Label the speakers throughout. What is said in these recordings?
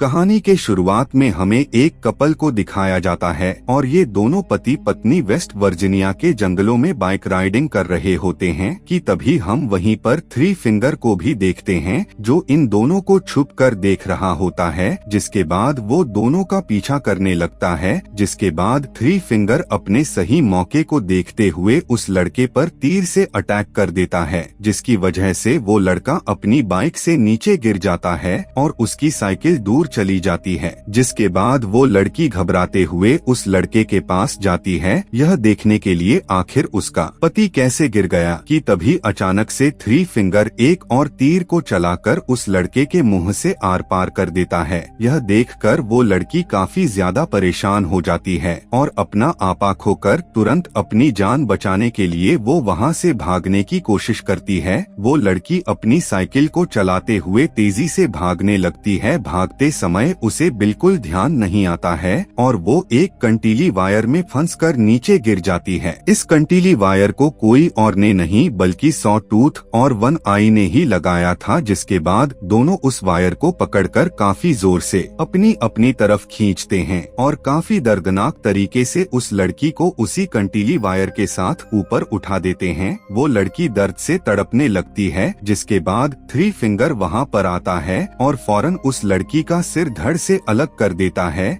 Speaker 1: कहानी के शुरुआत में हमें एक कपल को दिखाया जाता है और ये दोनों पति पत्नी वेस्ट वर्जीनिया के जंगलों में बाइक राइडिंग कर रहे होते हैं कि तभी हम वहीं पर थ्री फिंगर को भी देखते हैं जो इन दोनों को छुप कर देख रहा होता है। जिसके बाद वो दोनों का पीछा करने लगता है। जिसके बाद थ्री फिंगर अपने सही मौके को देखते हुए उस लड़के पर तीर से अटैक कर देता है, जिसकी वजह से वो लड़का अपनी बाइक से नीचे गिर जाता है और उसकी साइकिल दूर चली जाती है। जिसके बाद वो लड़की घबराते हुए उस लड़के के पास जाती है यह देखने के लिए आखिर उसका पति कैसे गिर गया कि तभी अचानक से थ्री फिंगर एक और तीर को चलाकर उस लड़के के मुंह से आर पार कर देता है। यह देखकर वो लड़की काफी ज्यादा परेशान हो जाती है और अपना आपा खोकर तुरंत अपनी जान बचाने के लिए वो वहाँ से भागने की कोशिश करती है। वो लड़की अपनी साइकिल को चलाते हुए तेजी से भागने लगती है। भागते समय उसे बिल्कुल ध्यान नहीं आता है और वो एक कंटीली वायर में फंसकर नीचे गिर जाती है। इस कंटीली वायर को कोई और ने नहीं बल्कि सॉ टूथ और वन आई ने ही लगाया था। जिसके बाद दोनों उस वायर को पकड़कर काफी जोर से अपनी अपनी तरफ खींचते हैं और काफी दर्दनाक तरीके से उस लड़की को उसी कंटीली वायर के साथ ऊपर उठा देते हैं। वो लड़की दर्द से तड़पने लगती है। जिसके बाद थ्री फिंगर वहाँ पर आता है और फौरन उस लड़की का सिर धड़ से अलग कर देता है।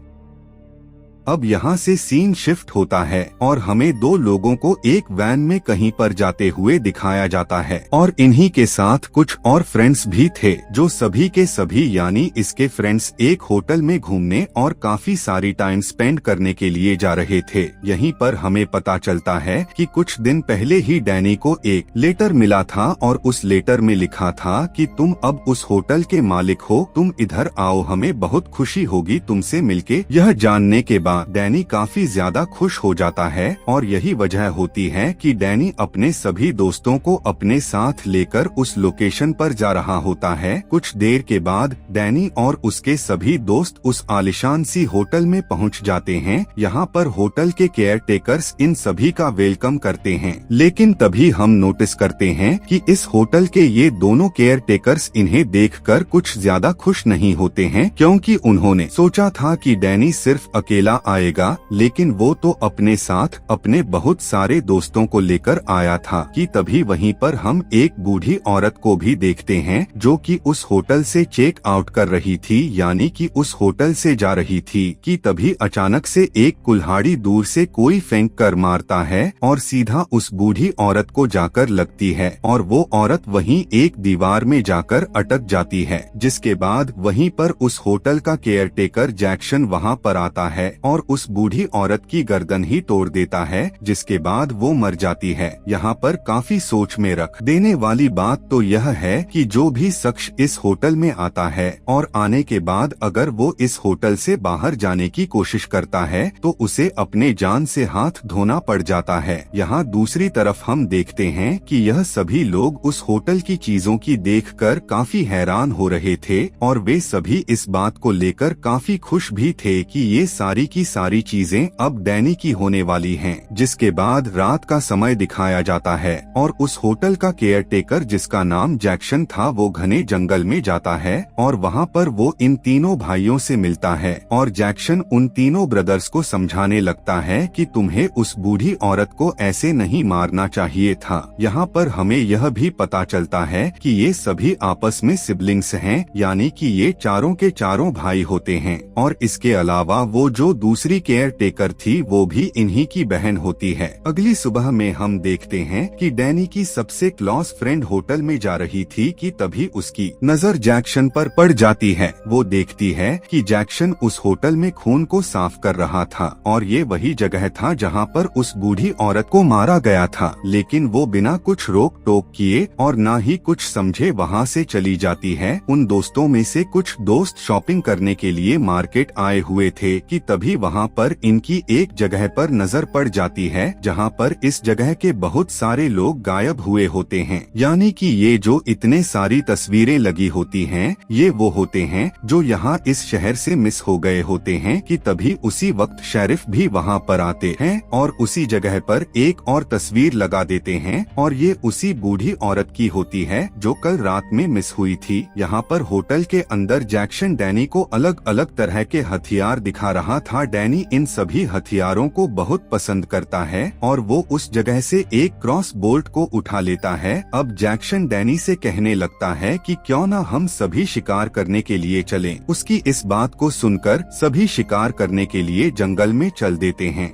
Speaker 1: अब यहाँ से सीन शिफ्ट होता है और हमें दो लोगों को एक वैन में कहीं पर जाते हुए दिखाया जाता है और इन्हीं के साथ कुछ और फ्रेंड्स भी थे जो सभी के सभी यानी इसके फ्रेंड्स एक होटल में घूमने और काफी सारी टाइम स्पेंड करने के लिए जा रहे थे। यहीं पर हमें पता चलता है कि कुछ दिन पहले ही डैनी को एक लेटर मिला था और उस लेटर में लिखा था कि तुम अब उस होटल के मालिक हो, तुम इधर आओ, हमें बहुत खुशी होगी तुमसे मिलके। यह जानने के बाद डैनी काफी ज्यादा खुश हो जाता है और यही वजह होती है कि डैनी अपने सभी दोस्तों को अपने साथ लेकर उस लोकेशन पर जा रहा होता है। कुछ देर के बाद डैनी और उसके सभी दोस्त उस आलिशान सी होटल में पहुंच जाते हैं। यहाँ पर होटल के केयर टेकर्स इन सभी का वेलकम करते हैं, लेकिन तभी हम नोटिस करते हैं कि इस होटल के ये दोनों केयर टेकर्स इन्हें देखकर कुछ ज्यादा खुश नहीं होते हैं, क्योंकि उन्होंने सोचा था कि डैनी सिर्फ अकेला आएगा, लेकिन वो तो अपने साथ अपने बहुत सारे दोस्तों को लेकर आया था। कि तभी वहीं पर हम एक बूढ़ी औरत को भी देखते हैं जो कि उस होटल से चेक आउट कर रही थी, यानी कि उस होटल से जा रही थी। कि तभी अचानक से एक कुल्हाड़ी दूर से कोई फेंक कर मारता है और सीधा उस बूढ़ी औरत को जाकर लगती है और वो औरत वहीं एक दीवार में जाकर अटक जाती है। जिसके बाद वहीं पर उस होटल का केयर टेकर जैक्सन वहाँ पर आता है और उस बूढ़ी औरत की गर्दन ही तोड़ देता है। जिसके बाद वो मर जाती है। यहाँ पर काफी सोच में रख देने वाली बात तो यह है कि जो भी शख्स इस होटल में आता है और आने के बाद अगर वो इस होटल से बाहर जाने की कोशिश करता है तो उसे अपने जान से हाथ धोना पड़ जाता है। यहाँ दूसरी तरफ हम देखते हैं कि यह सभी लोग उस होटल की चीजों की देखकर काफी हैरान हो रहे थे और वे सभी इस बात को लेकर काफी खुश भी थे कि ये सारी की सारी चीजें अब डैनी की होने वाली हैं। जिसके बाद रात का समय दिखाया जाता है और उस होटल का केयर टेकर जिसका नाम जैक्सन था वो घने जंगल में जाता है और वहाँ पर वो इन तीनों भाइयों से मिलता है और जैक्सन उन तीनों ब्रदर्स को समझाने लगता है कि तुम्हें उस बूढ़ी औरत को ऐसे नहीं मारना चाहिए था। यहाँ पर हमें यह भी पता चलता है कि ये सभी आपस में सिबलिंग्स हैं, यानी कि ये चारों के चारों भाई होते हैं और इसके अलावा वो जो दूसरी केयर टेकर थी वो भी इन्हीं की बहन होती है। अगली सुबह में हम देखते हैं कि डैनी की सबसे क्लोज फ्रेंड होटल में जा रही थी कि तभी उसकी नजर जैक्सन पर पड़ जाती है। वो देखती है कि जैक्सन उस होटल में खून को साफ कर रहा था और ये वही जगह था जहाँ पर उस बूढ़ी औरत को मारा गया था। लेकिन वो बिना कुछ रोक टोक किए और ना ही कुछ समझे वहाँ से चली जाती है। उन दोस्तों में से कुछ दोस्त शॉपिंग करने के लिए मार्केट आए हुए थे कि तभी वहाँ पर इनकी एक जगह पर नजर पड़ जाती है जहाँ पर इस जगह के बहुत सारे लोग गायब हुए होते हैं। यानी कि ये जो इतने सारी तस्वीरें लगी होती हैं ये वो होते हैं जो यहाँ इस शहर से मिस हो गए होते हैं कि तभी उसी वक्त शेरिफ भी वहाँ पर आते हैं और उसी जगह पर एक और तस्वीर लगा देते हैं और ये उसी बूढ़ी औरत की होती है जो कल रात में मिस हुई थी। यहाँ पर होटल के अंदर जैक्सन डैनी को अलग अलग तरह के हथियार दिखा रहा था। डैनी इन सभी हथियारों को बहुत पसंद करता है और वो उस जगह से एक क्रॉस बोल्ट को उठा लेता है। अब जैक्सन डैनी से कहने लगता है कि क्यों ना हम सभी शिकार करने के लिए चलें। उसकी इस बात को सुनकर सभी शिकार करने के लिए जंगल में चल देते हैं।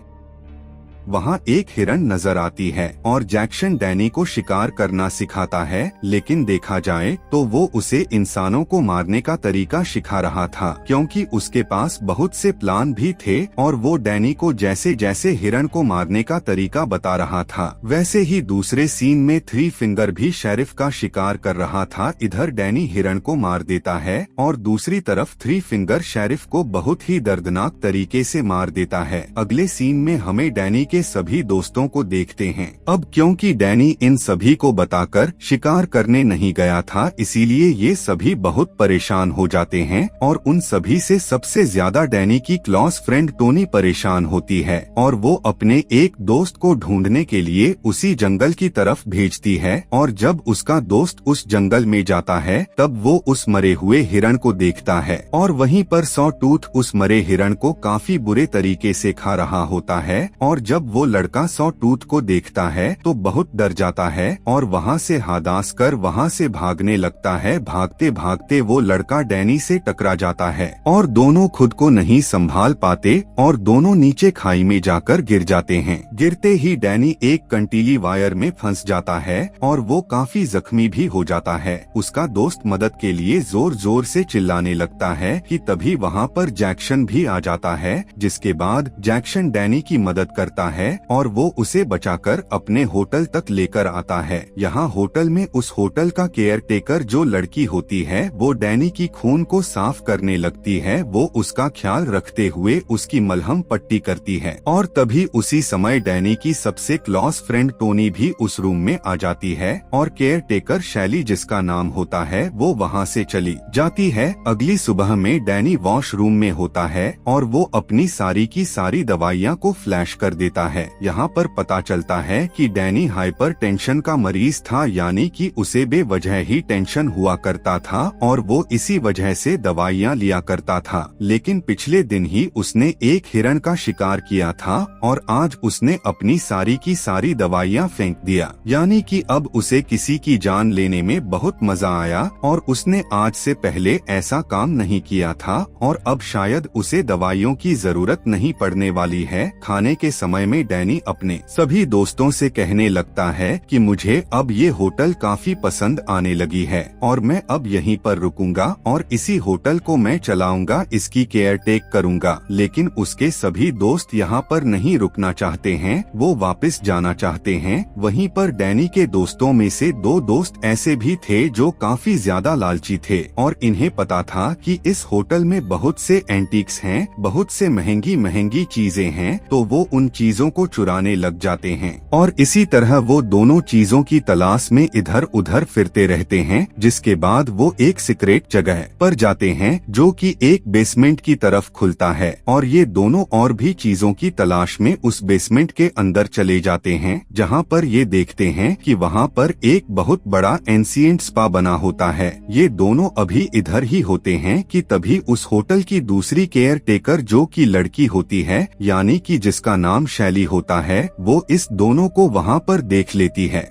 Speaker 1: वहाँ एक हिरन नजर आती है और जैक्सन डैनी को शिकार करना सिखाता है, लेकिन देखा जाए तो वो उसे इंसानों को मारने का तरीका सिखा रहा था क्योंकि उसके पास बहुत से प्लान भी थे और वो डैनी को जैसे जैसे हिरन को मारने का तरीका बता रहा था। वैसे ही दूसरे सीन में थ्री फिंगर भी शेरिफ का शिकार कर रहा था। इधर डैनी हिरन को मार देता है और दूसरी तरफ थ्री फिंगर शेरिफ को बहुत ही दर्दनाक तरीके से मार देता है। अगले सीन में हमें डैनी के सभी दोस्तों को देखते हैं। अब क्योंकि डैनी इन सभी को बताकर शिकार करने नहीं गया था इसीलिए ये सभी बहुत परेशान हो जाते हैं और उन सभी से सबसे ज्यादा डैनी की क्लोज फ्रेंड टोनी परेशान होती है और वो अपने एक दोस्त को ढूंढने के लिए उसी जंगल की तरफ भेजती है और जब उसका दोस्त उस जंगल में जाता है तब वो उस मरे हुए हिरण को देखता है और वहीं पर सॉ टूथ उस मरे हिरण को काफी बुरे तरीके से खा रहा होता है और जब वो लड़का सॉ टूथ को देखता है तो बहुत डर जाता है और वहाँ से हादास कर वहाँ से भागने लगता है। भागते भागते वो लड़का डैनी से टकरा जाता है और दोनों खुद को नहीं संभाल पाते और दोनों नीचे खाई में जाकर गिर जाते हैं। गिरते ही डैनी एक कंटीली वायर में फंस जाता है और वो काफी जख्मी भी हो जाता है। उसका दोस्त मदद के लिए जोर जोर से चिल्लाने लगता है कि तभी वहाँ पर जैक्सन भी आ जाता है, जिसके बाद जैक्सन डैनी की मदद करता है और वो उसे बचाकर अपने होटल तक लेकर आता है। यहाँ होटल में उस होटल का केयर टेकर जो लड़की होती है वो डैनी की खून को साफ करने लगती है। वो उसका ख्याल रखते हुए उसकी मलहम पट्टी करती है और तभी उसी समय डैनी की सबसे क्लोज फ्रेंड टोनी भी उस रूम में आ जाती है और केयर टेकर शैली जिसका नाम होता है वो वहाँ से चली जाती है। अगली सुबह में डैनी वॉशरूम में होता है और वो अपनी सारी की सारी दवाइयाँ को फ्लैश कर देता है। यहाँ पर पता चलता है कि डैनी हाइपर टेंशन का मरीज था, यानी कि उसे बेवजह ही टेंशन हुआ करता था और वो इसी वजह से दवाइयाँ लिया करता था। लेकिन पिछले दिन ही उसने एक हिरण का शिकार किया था और आज उसने अपनी सारी की सारी दवाइयाँ फेंक दिया, यानी कि अब उसे किसी की जान लेने में बहुत मजा आया और उसने आज से पहले ऐसा काम नहीं किया था और अब शायद उसे दवाइयों की जरूरत नहीं पड़ने वाली है। खाने के समय में डैनी अपने सभी दोस्तों से कहने लगता है कि मुझे अब ये होटल काफी पसंद आने लगी है और मैं अब यहीं पर रुकूंगा और इसी होटल को मैं चलाऊंगा, इसकी केयर टेक करूंगा। लेकिन उसके सभी दोस्त यहाँ पर नहीं रुकना चाहते हैं, वो वापस जाना चाहते हैं। वहीं पर डैनी के दोस्तों में से दो दोस्त ऐसे भी थे जो काफी ज्यादा लालची थे और इन्हें पता था कि इस होटल में बहुत से एंटीक्स हैं, बहुत से महंगी महंगी चीजें हैं, तो वो उन चीजों को चुराने लग जाते हैं और इसी तरह वो दोनों चीजों की तलाश में इधर उधर फिरते रहते हैं। जिसके बाद वो एक सीक्रेट जगह पर जाते हैं जो कि एक बेसमेंट की तरफ खुलता है और ये दोनों और भी चीजों की तलाश में उस बेसमेंट के अंदर चले जाते हैं, जहाँ पर ये देखते हैं कि वहाँ पर एक बहुत बड़ा एंशिएंट स्पा बना होता है। ये दोनों अभी इधर ही होते हैं कि तभी उस होटल की दूसरी केयर टेकर जो कि लड़की होती है, यानी कि जिसका नाम शैली होता है, वो इस दोनों को वहाँ पर देख लेती है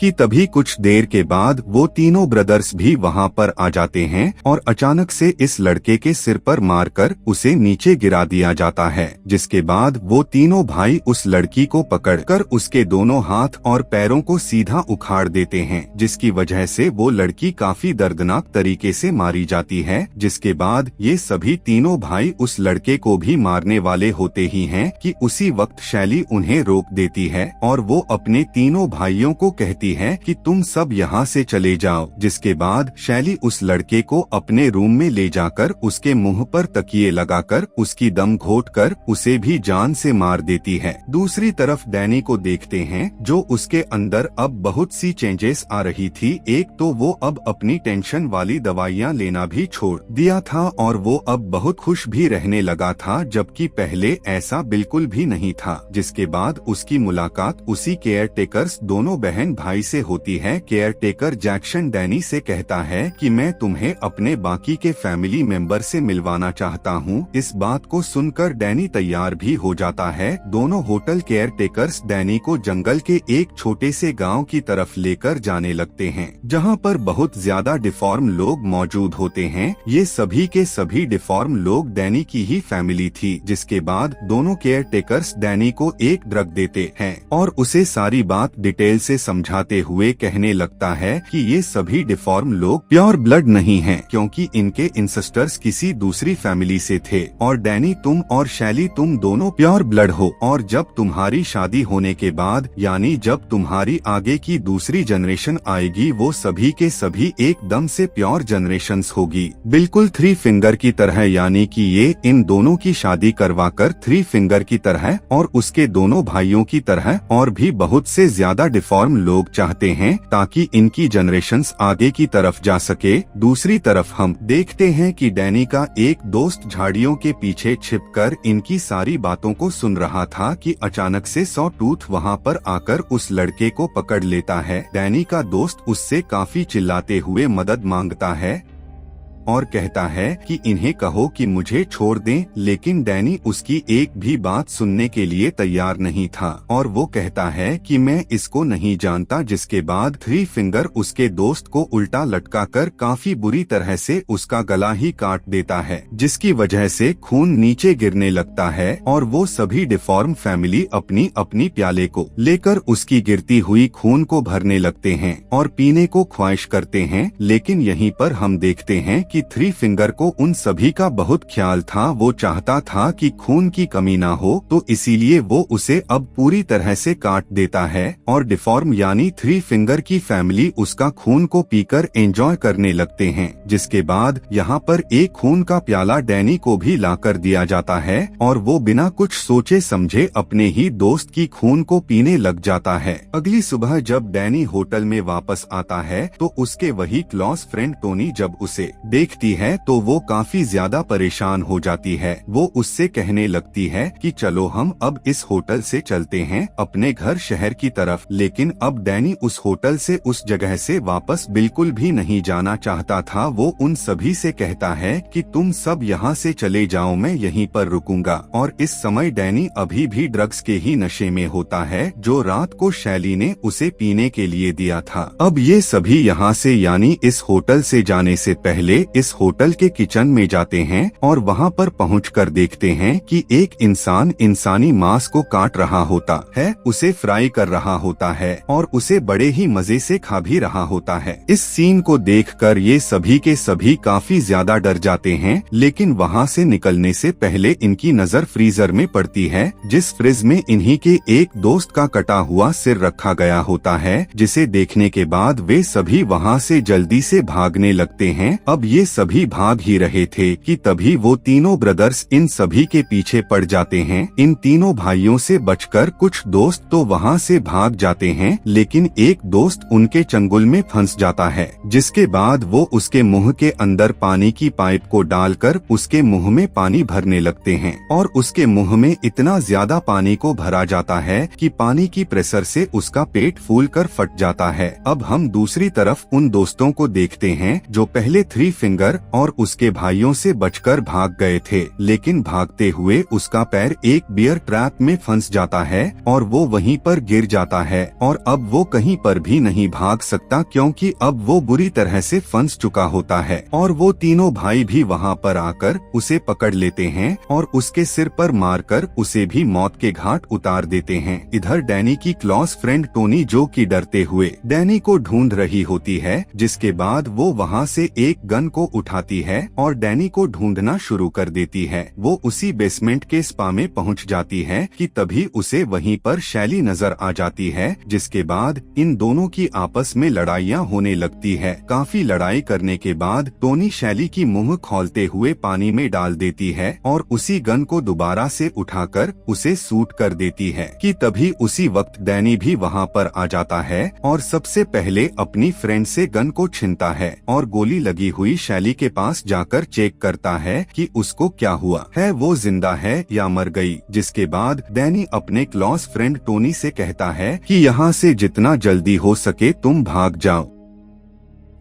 Speaker 1: कि तभी कुछ देर के बाद वो तीनों ब्रदर्स भी वहाँ पर आ जाते हैं और अचानक से इस लड़के के सिर पर मारकर उसे नीचे गिरा दिया जाता है। जिसके बाद वो तीनों भाई उस लड़की को पकड़कर उसके दोनों हाथ और पैरों को सीधा उखाड़ देते हैं, जिसकी वजह से वो लड़की काफी दर्दनाक तरीके से मारी जाती है। जिसके बाद ये सभी तीनों भाई उस लड़के को भी मारने वाले होते ही हैं कि उसी वक्त शैली उन्हें रोक देती है और वो अपने तीनों भाइयों को कहती देती है कि तुम सब यहाँ से चले जाओ, जिसके बाद शैली उस लड़के को अपने रूम में ले जाकर उसके मुंह पर तकिए लगाकर उसकी दम घोटकर उसे भी जान से मार देती है। दूसरी तरफ डैनी को देखते हैं जो उसके अंदर अब बहुत सी चेंजेस आ रही थी। एक तो वो अब अपनी टेंशन वाली दवाइयाँ लेना भी छोड़ दिया था और वो अब बहुत खुश भी रहने लगा था, जबकि पहले ऐसा बिल्कुल भी नहीं था। जिसके बाद उसकी मुलाकात उसी केयर टेकर्स दोनों बहन भाई से होती है। केयर टेकर जैक्सन डैनी से कहता है कि मैं तुम्हें अपने बाकी के फैमिली मेंबर से मिलवाना चाहता हूँ। इस बात को सुनकर डैनी तैयार भी हो जाता है। दोनों होटल केयर टेकर्स डैनी को जंगल के एक छोटे से गांव की तरफ लेकर जाने लगते हैं, जहां पर बहुत ज्यादा डिफॉर्म लोग मौजूद होते हैं। ये सभी के सभी डिफॉर्म लोग डैनी की ही फैमिली थी। जिसके बाद दोनों केयर टेकर्स डैनी को एक ड्रग देते हैं और उसे सारी बात डिटेल से समझाते हुए कहने लगता है कि ये सभी डिफॉर्म लोग प्योर ब्लड नहीं हैं, क्योंकि इनके इंसेस्टर्स किसी दूसरी फैमिली से थे और डैनी तुम और शैली तुम दोनों प्योर ब्लड हो, और जब तुम्हारी शादी होने के बाद यानी जब तुम्हारी आगे की दूसरी जनरेशन आएगी वो सभी के सभी एकदम से प्योर जनरेशंस होगी, बिल्कुल थ्री फिंगर की तरह। यानी कि ये इन दोनों की शादी करवाकर थ्री फिंगर की तरह और उसके दोनों भाइयों की तरह और भी बहुत से ज्यादा डिफॉर्म लोग चाहते हैं ताकि इनकी जनरेशंस आगे की तरफ जा सके। दूसरी तरफ हम देखते हैं कि डैनी का एक दोस्त झाड़ियों के पीछे छिपकर इनकी सारी बातों को सुन रहा था कि अचानक से सॉ टूथ वहाँ पर आकर उस लड़के को पकड़ लेता है। डैनी का दोस्त उससे काफी चिल्लाते हुए मदद मांगता है और कहता है कि इन्हें कहो कि मुझे छोड़ दें, लेकिन डैनी उसकी एक भी बात सुनने के लिए तैयार नहीं था और वो कहता है कि मैं इसको नहीं जानता। जिसके बाद थ्री फिंगर उसके दोस्त को उल्टा लटकाकर काफी बुरी तरह से उसका गला ही काट देता है, जिसकी वजह से खून नीचे गिरने लगता है और वो सभी डिफॉर्म फैमिली अपनी अपनी प्याले को लेकर उसकी गिरती हुई खून को भरने लगते हैं और पीने को ख्वाहिश करते हैं। लेकिन यहीं पर हम देखते हैं कि थ्री फिंगर को उन सभी का बहुत ख्याल था। वो चाहता था कि खून की कमी ना हो, तो इसीलिए वो उसे अब पूरी तरह से काट देता है और डिफॉर्म यानी थ्री फिंगर की फैमिली उसका खून को पीकर एंजॉय करने लगते हैं। जिसके बाद यहाँ पर एक खून का प्याला डैनी को भी लाकर दिया जाता है और वो बिना कुछ सोचे समझे अपने ही दोस्त की खून को पीने लग जाता है। अगली सुबह जब डैनी होटल में वापस आता है तो उसके वही क्लोज फ्रेंड टोनी जब उसे देखती है तो वो काफी ज्यादा परेशान हो जाती है। वो उससे कहने लगती है कि चलो हम अब इस होटल से चलते हैं अपने घर शहर की तरफ। लेकिन अब डैनी उस होटल से उस जगह से वापस बिल्कुल भी नहीं जाना चाहता था। वो उन सभी से कहता है कि तुम सब यहाँ से चले जाओ, मैं यहीं पर रुकूंगा। और इस समय डैनी अभी भी ड्रग्स के ही नशे में होता है जो रात को शैली ने उसे पीने के लिए दिया था। अब ये सभी यहाँ से यानी इस होटल से जाने से पहले इस होटल के किचन में जाते हैं और वहाँ पर पहुंचकर देखते हैं कि एक इंसान इंसानी मांस को काट रहा होता है, उसे फ्राई कर रहा होता है और उसे बड़े ही मजे से खा भी रहा होता है। इस सीन को देखकर ये सभी के सभी काफी ज्यादा डर जाते हैं। लेकिन वहाँ से निकलने से पहले इनकी नजर फ्रीजर में पड़ती है, जिस फ्रिज में इन्हीं के एक दोस्त का कटा हुआ सिर रखा गया होता है, जिसे देखने के बाद वे सभी वहाँ से जल्दी से भागने लगते हैं। अब ये सभी भाग ही रहे थे कि तभी वो तीनों ब्रदर्स इन सभी के पीछे पड़ जाते हैं। इन तीनों भाइयों से बचकर कुछ दोस्त तो वहाँ से भाग जाते हैं, लेकिन एक दोस्त उनके चंगुल में फंस जाता है। जिसके बाद वो उसके मुंह के अंदर पानी की पाइप को डालकर उसके मुंह में पानी भरने लगते हैं और उसके मुंह में इतना ज्यादा पानी को भरा जाता है कि पानी की प्रेशर से उसका पेट फूलकर फट जाता है। अब हम दूसरी तरफ उन दोस्तों को देखते हैं जो पहले थ्री फिंगर और उसके भाइयों से बचकर भाग गए थे, लेकिन भागते हुए उसका पैर एक बियर ट्रैप में फंस जाता है और वो वहीं पर गिर जाता है और अब वो कहीं पर भी नहीं भाग सकता, क्योंकि अब वो बुरी तरह से फंस चुका होता है। और वो तीनों भाई भी वहाँ पर आकर उसे पकड़ लेते हैं और उसके सिर पर मारकर उसे भी मौत के घाट उतार देते हैं। इधर डैनी की क्लोज फ्रेंड टोनी जो कि डरते हुए डैनी को ढूंढ रही होती है, जिसके बाद वो वहाँ से एक गन को को उठाती है और डैनी को ढूंढना शुरू कर देती है। वो उसी बेसमेंट के स्पा में पहुंच जाती है कि तभी उसे वहीं पर शैली नजर आ जाती है, जिसके बाद इन दोनों की आपस में लड़ाइयाँ होने लगती है। काफी लड़ाई करने के बाद टोनी शैली की मुंह खोलते हुए पानी में डाल देती है और उसी गन को दोबारा से उठाकर उसे शूट कर देती है कि तभी उसी वक्त डैनी भी वहाँ पर आ जाता है और सबसे पहले अपनी फ्रेंड से गन को छीनता है और गोली लगी हुई शैली के पास जाकर चेक करता है कि उसको क्या हुआ है, वो जिंदा है या मर गई। जिसके बाद डैनी अपने क्लोज फ्रेंड टोनी से कहता है कि यहाँ से जितना जल्दी हो सके तुम भाग जाओ।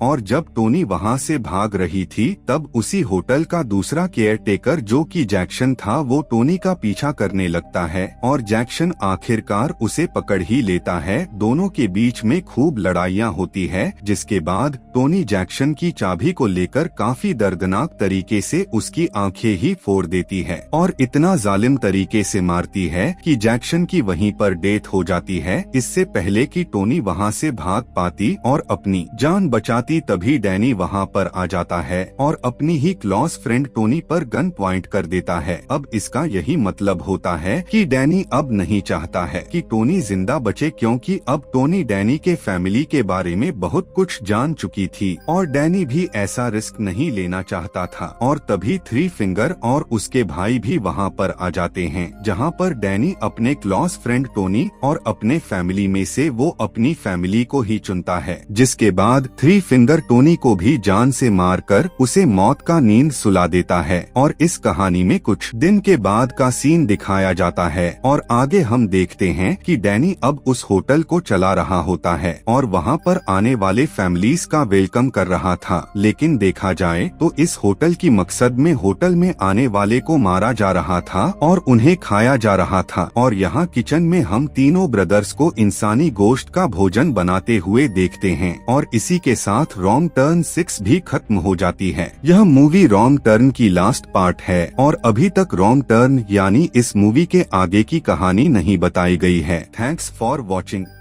Speaker 1: और जब टोनी वहाँ से भाग रही थी तब उसी होटल का दूसरा केयरटेकर जो कि जैक्सन था वो टोनी का पीछा करने लगता है और जैक्सन आखिरकार उसे पकड़ ही लेता है। दोनों के बीच में खूब लड़ाइयाँ होती है, जिसके बाद टोनी जैक्सन की चाबी को लेकर काफी दर्दनाक तरीके से उसकी आंखें ही फोड़ देती है और इतना जालिम तरीके से मारती है कि जैक्सन की वहीं पर डेथ हो जाती है, इससे पहले कि टोनी वहाँ से भाग पाती और अपनी जान बचाती। तभी डैनी वहाँ पर आ जाता है और अपनी ही क्लोज फ्रेंड टोनी पर गन पॉइंट कर देता है। अब इसका यही मतलब होता है कि डैनी अब नहीं चाहता है कि टोनी जिंदा बचे, क्योंकि अब टोनी डैनी के फैमिली के बारे में बहुत कुछ जान चुकी थी और डैनी भी ऐसा रिस्क नहीं लेना चाहता था। और तभी थ्री फिंगर और उसके भाई भी वहाँ पर आ जाते हैं, जहाँ पर डैनी अपने क्लोज फ्रेंड टोनी और अपने फैमिली में से वो अपनी फैमिली को ही चुनता है। जिसके बाद थ्री फिंगर टोनी को भी जान से मारकर उसे मौत का नींद सुला देता है। और इस कहानी में कुछ दिन के बाद का सीन दिखाया जाता है और आगे हम देखते हैं कि डैनी अब उस होटल को चला रहा होता है और वहाँ पर आने वाले फैमिलीज का वेलकम कर रहा था। लेकिन देखा जाए तो इस होटल की मकसद में होटल में आने वाले को मारा जा रहा था और उन्हें खाया जा रहा था। और यहाँ किचन में हम तीनों ब्रदर्स को इंसानी गोश्त का भोजन बनाते हुए देखते हैं और इसी के साथ रॉन्ग टर्न 6 भी खत्म हो जाती है। यह मूवी रॉन्ग टर्न की लास्ट पार्ट है और अभी तक रॉन्ग टर्न यानी इस मूवी के आगे की कहानी नहीं बताई गई है। Thanks for watching.